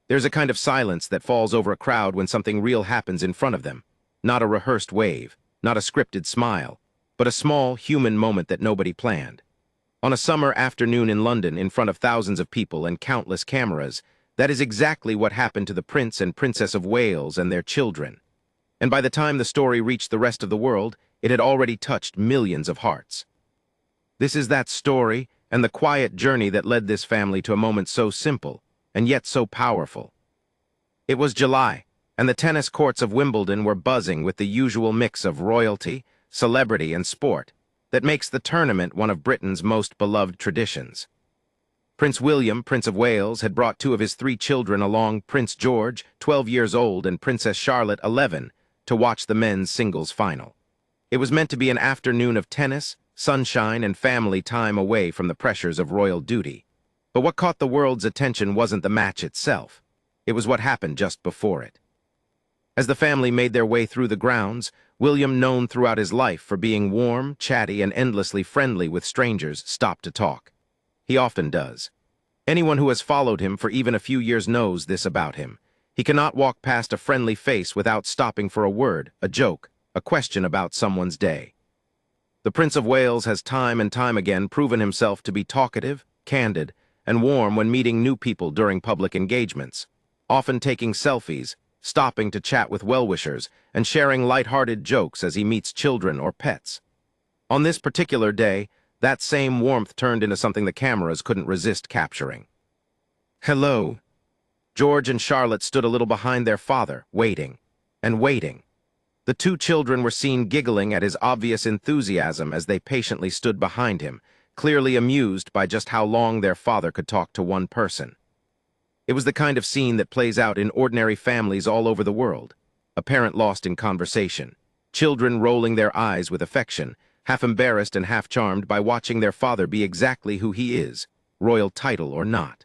There's a kind of silence that falls over a crowd when something real happens in front of them. Not a rehearsed wave, not a scripted smile, but a small, human moment that nobody planned. On a summer afternoon in London, in front of thousands of people and countless cameras, that is exactly what happened to the Prince and Princess of Wales and their children. And by the time the story reached the rest of the world, it had already touched millions of hearts. This is that story and the quiet journey that led this family to a moment so simple and yet so powerful. It was July, and the tennis courts of Wimbledon were buzzing with the usual mix of royalty, celebrity, and sport that makes the tournament one of Britain's most beloved traditions. Prince William, Prince of Wales, had brought two of his three children along, Prince George, 12 years old, and Princess Charlotte, 11, to watch the men's singles final. It was meant to be an afternoon of tennis, sunshine, and family time away from the pressures of royal duty. But what caught the world's attention wasn't the match itself. It was what happened just before it. As the family made their way through the grounds, William, known throughout his life for being warm, chatty, and endlessly friendly with strangers, stopped to talk. He often does. Anyone who has followed him for even a few years knows this about him. He cannot walk past a friendly face without stopping for a word, a joke, a question about someone's day. The Prince of Wales has time and time again proven himself to be talkative, candid, and warm when meeting new people during public engagements, often taking selfies, stopping to chat with well-wishers, and sharing light-hearted jokes as he meets children or pets. On this particular day, that same warmth turned into something the cameras couldn't resist capturing. Hello. George and Charlotte stood a little behind their father, waiting and waiting. The two children were seen giggling at his obvious enthusiasm as they patiently stood behind him, clearly amused by just how long their father could talk to one person. It was the kind of scene that plays out in ordinary families all over the world. A parent lost in conversation, children rolling their eyes with affection, half embarrassed and half charmed by watching their father be exactly who he is, royal title or not.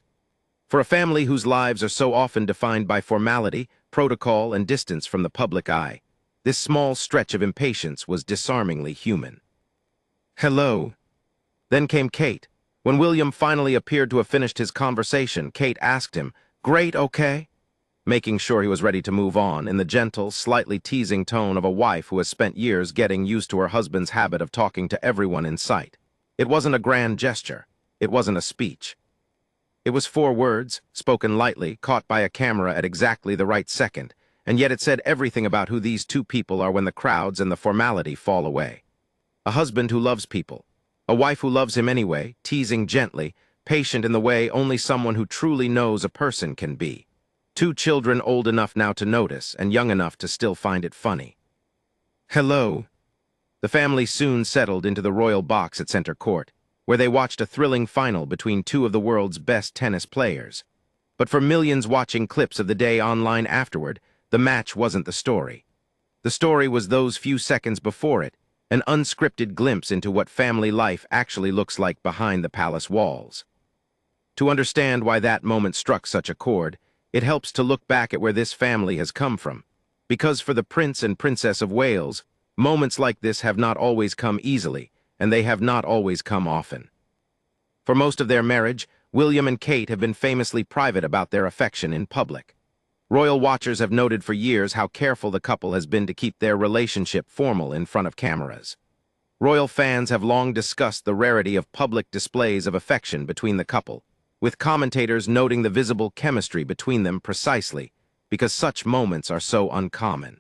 For a family whose lives are so often defined by formality, protocol, and distance from the public eye, this small stretch of impatience was disarmingly human. Hello. Then came Kate. When William finally appeared to have finished his conversation, Kate asked him, "Great, okay?" making sure he was ready to move on in the gentle, slightly teasing tone of a wife who has spent years getting used to her husband's habit of talking to everyone in sight. It wasn't a grand gesture. It wasn't a speech. It was 4 words, spoken lightly, caught by a camera at exactly the right second, and yet it said everything about who these two people are when the crowds and the formality fall away. A husband who loves people. A wife who loves him anyway, teasing gently, patient in the way only someone who truly knows a person can be. 2 children old enough now to notice and young enough to still find it funny. Hello. The family soon settled into the royal box at Center Court, where they watched a thrilling final between 2 of the world's best tennis players. But for millions watching clips of the day online afterward, the match wasn't the story. The story was those few seconds before it, an unscripted glimpse into what family life actually looks like behind the palace walls. To understand why that moment struck such a chord, it helps to look back at where this family has come from. Because for the Prince and Princess of Wales, moments like this have not always come easily, and they have not always come often. For most of their marriage, William and Kate have been famously private about their affection in public. Royal watchers have noted for years how careful the couple has been to keep their relationship formal in front of cameras. Royal fans have long discussed the rarity of public displays of affection between the couple, with commentators noting the visible chemistry between them precisely because such moments are so uncommon.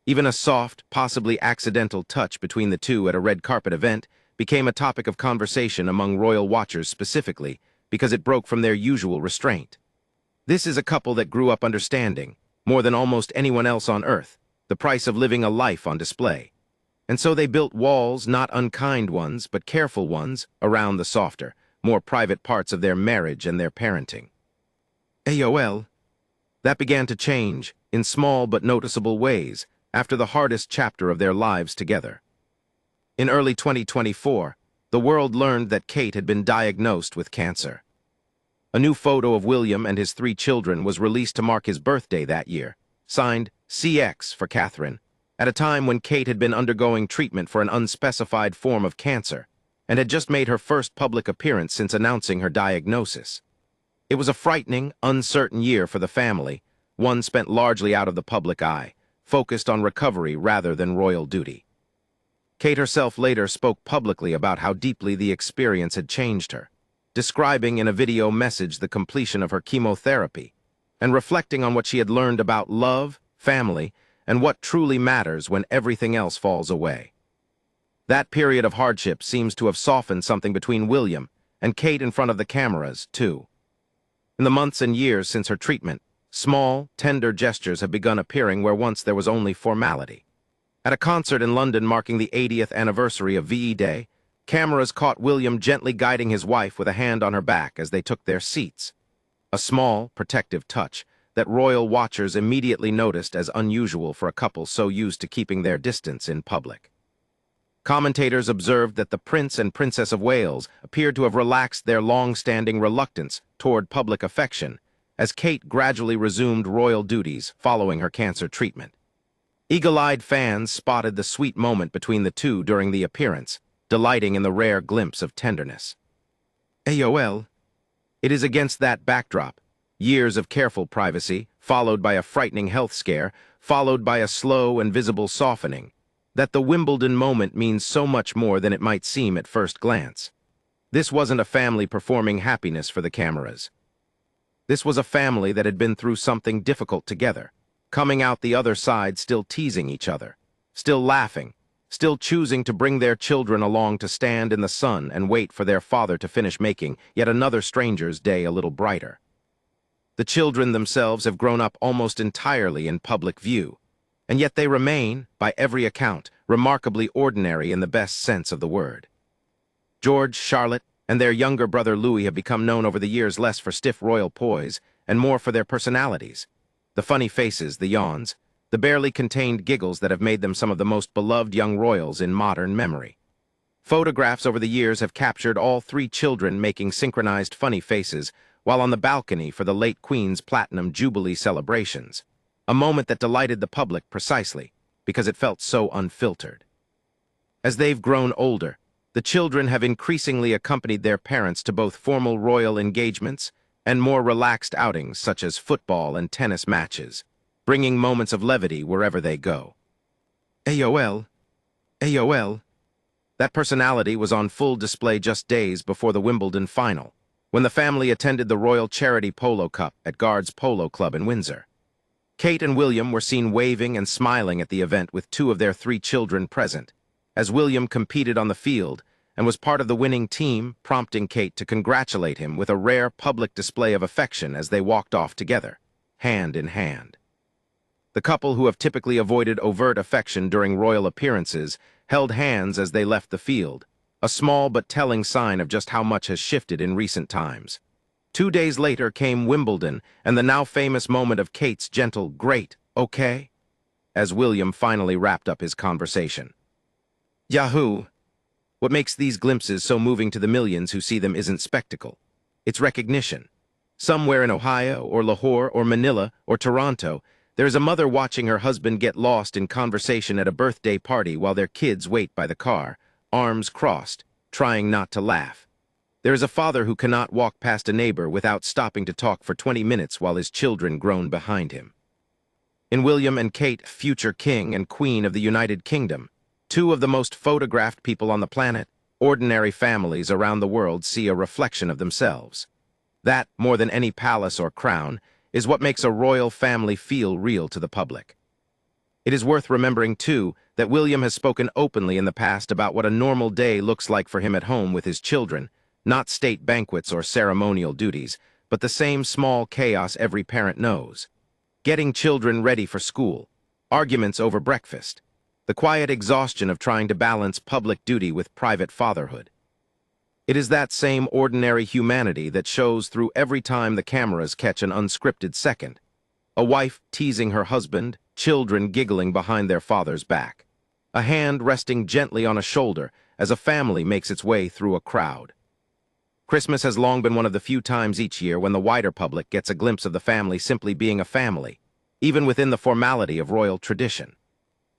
Even a soft, possibly accidental touch between the two at a red carpet event became a topic of conversation among royal watchers specifically because it broke from their usual restraint. This is a couple that grew up understanding, more than almost anyone else on earth, the price of living a life on display. And so they built walls, not unkind ones, but careful ones, around the softer, more private parts of their marriage and their parenting. AOL. That began to change, in small but noticeable ways, after the hardest chapter of their lives together. In early 2024, the world learned that Kate had been diagnosed with cancer. A new photo of William and his 3 children was released to mark his birthday that year, signed CX for Catherine, at a time when Kate had been undergoing treatment for an unspecified form of cancer and had just made her first public appearance since announcing her diagnosis. It was a frightening, uncertain year for the family, one spent largely out of the public eye, focused on recovery rather than royal duty. Kate herself later spoke publicly about how deeply the experience had changed her, describing in a video message the completion of her chemotherapy, and reflecting on what she had learned about love, family, and what truly matters when everything else falls away. That period of hardship seems to have softened something between William and Kate in front of the cameras, too. In the months and years since her treatment, small, tender gestures have begun appearing where once there was only formality. At a concert in London marking the 80th anniversary of VE Day, cameras caught William gently guiding his wife with a hand on her back as they took their seats. A small, protective touch that royal watchers immediately noticed as unusual for a couple so used to keeping their distance in public. Commentators observed that the Prince and Princess of Wales appeared to have relaxed their long-standing reluctance toward public affection as Kate gradually resumed royal duties following her cancer treatment. Eagle-eyed fans spotted the sweet moment between the two during the appearance, delighting in the rare glimpse of tenderness. AOL. It is against that backdrop, years of careful privacy, followed by a frightening health scare, followed by a slow and visible softening, that the Wimbledon moment means so much more than it might seem at first glance. This wasn't a family performing happiness for the cameras. This was a family that had been through something difficult together, coming out the other side still teasing each other, still laughing, still choosing to bring their children along to stand in the sun and wait for their father to finish making yet another stranger's day a little brighter. The children themselves have grown up almost entirely in public view, and yet they remain, by every account, remarkably ordinary in the best sense of the word. George, Charlotte, and their younger brother Louis have become known over the years less for stiff royal poise and more for their personalities. The funny faces, the yawns, the barely contained giggles that have made them some of the most beloved young royals in modern memory. Photographs over the years have captured all three children making synchronized funny faces while on the balcony for the late Queen's Platinum Jubilee celebrations, a moment that delighted the public precisely because it felt so unfiltered. As they've grown older, the children have increasingly accompanied their parents to both formal royal engagements and more relaxed outings such as football and tennis matches, bringing moments of levity wherever they go. AOL. That personality was on full display just days before the Wimbledon final, when the family attended the Royal Charity Polo Cup at Guards Polo Club in Windsor. Kate and William were seen waving and smiling at the event with two of their three children present, as William competed on the field and was part of the winning team, prompting Kate to congratulate him with a rare public display of affection as they walked off together, hand in hand. The couple, who have typically avoided overt affection during royal appearances, held hands as they left the field, a small but telling sign of just how much has shifted in recent times. 2 days later came Wimbledon and the now famous moment of Kate's gentle, "Great, okay?" as William finally wrapped up his conversation. Yahoo! What makes these glimpses so moving to the millions who see them isn't spectacle. It's recognition. Somewhere in Ohio or Lahore or Manila or Toronto, there's a mother watching her husband get lost in conversation at a birthday party while their kids wait by the car, arms crossed, trying not to laugh. There is a father who cannot walk past a neighbor without stopping to talk for 20 minutes while his children groan behind him. In William and Kate, future king and queen of the United Kingdom, two of the most photographed people on the planet, ordinary families around the world see a reflection of themselves. That, more than any palace or crown, is what makes a royal family feel real to the public. It is worth remembering, too, that William has spoken openly in the past about what a normal day looks like for him at home with his children, not state banquets or ceremonial duties, but the same small chaos every parent knows. Getting children ready for school, arguments over breakfast, the quiet exhaustion of trying to balance public duty with private fatherhood. It is that same ordinary humanity that shows through every time the cameras catch an unscripted second. A wife teasing her husband, children giggling behind their father's back. A hand resting gently on a shoulder as a family makes its way through a crowd. Christmas has long been one of the few times each year when the wider public gets a glimpse of the family simply being a family, even within the formality of royal tradition.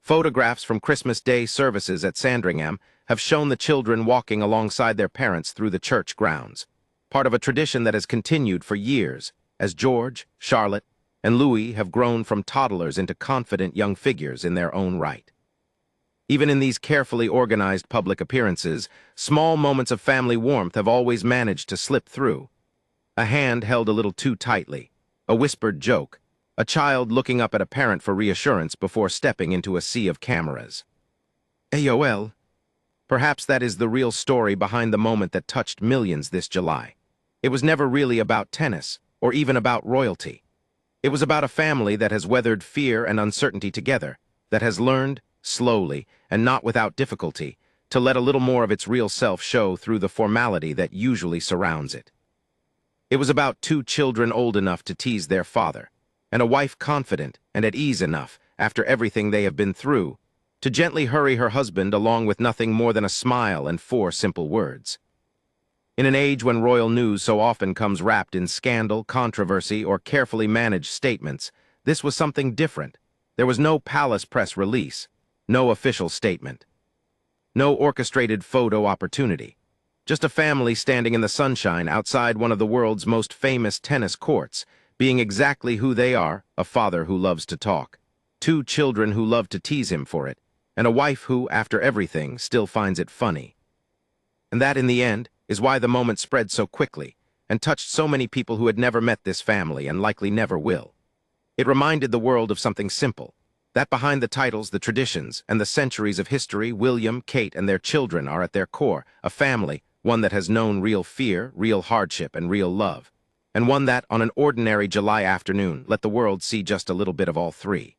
Photographs from Christmas Day services at Sandringham have shown the children walking alongside their parents through the church grounds, part of a tradition that has continued for years, as George, Charlotte, and Louis have grown from toddlers into confident young figures in their own right. Even in these carefully organized public appearances, small moments of family warmth have always managed to slip through. A hand held a little too tightly, a whispered joke, a child looking up at a parent for reassurance before stepping into a sea of cameras. AOL. Perhaps that is the real story behind the moment that touched millions this July. It was never really about tennis, or even about royalty. It was about a family that has weathered fear and uncertainty together, that has learned, slowly, and not without difficulty, to let a little more of its real self show through the formality that usually surrounds it. It was about two children old enough to tease their father, and a wife confident and at ease enough, after everything they have been through, to gently hurry her husband along with nothing more than a smile and 4 simple words. In an age when royal news so often comes wrapped in scandal, controversy, or carefully managed statements, this was something different. There was no palace press release, no official statement, no orchestrated photo opportunity. Just a family standing in the sunshine outside one of the world's most famous tennis courts, being exactly who they are, a father who loves to talk, 2 children who love to tease him for it, and a wife who, after everything, still finds it funny. And that, in the end, is why the moment spread so quickly and touched so many people who had never met this family and likely never will. It reminded the world of something simple, that behind the titles, the traditions, and the centuries of history, William, Kate, and their children are at their core, a family, one that has known real fear, real hardship, and real love, and one that, on an ordinary July afternoon, let the world see just a little bit of all 3.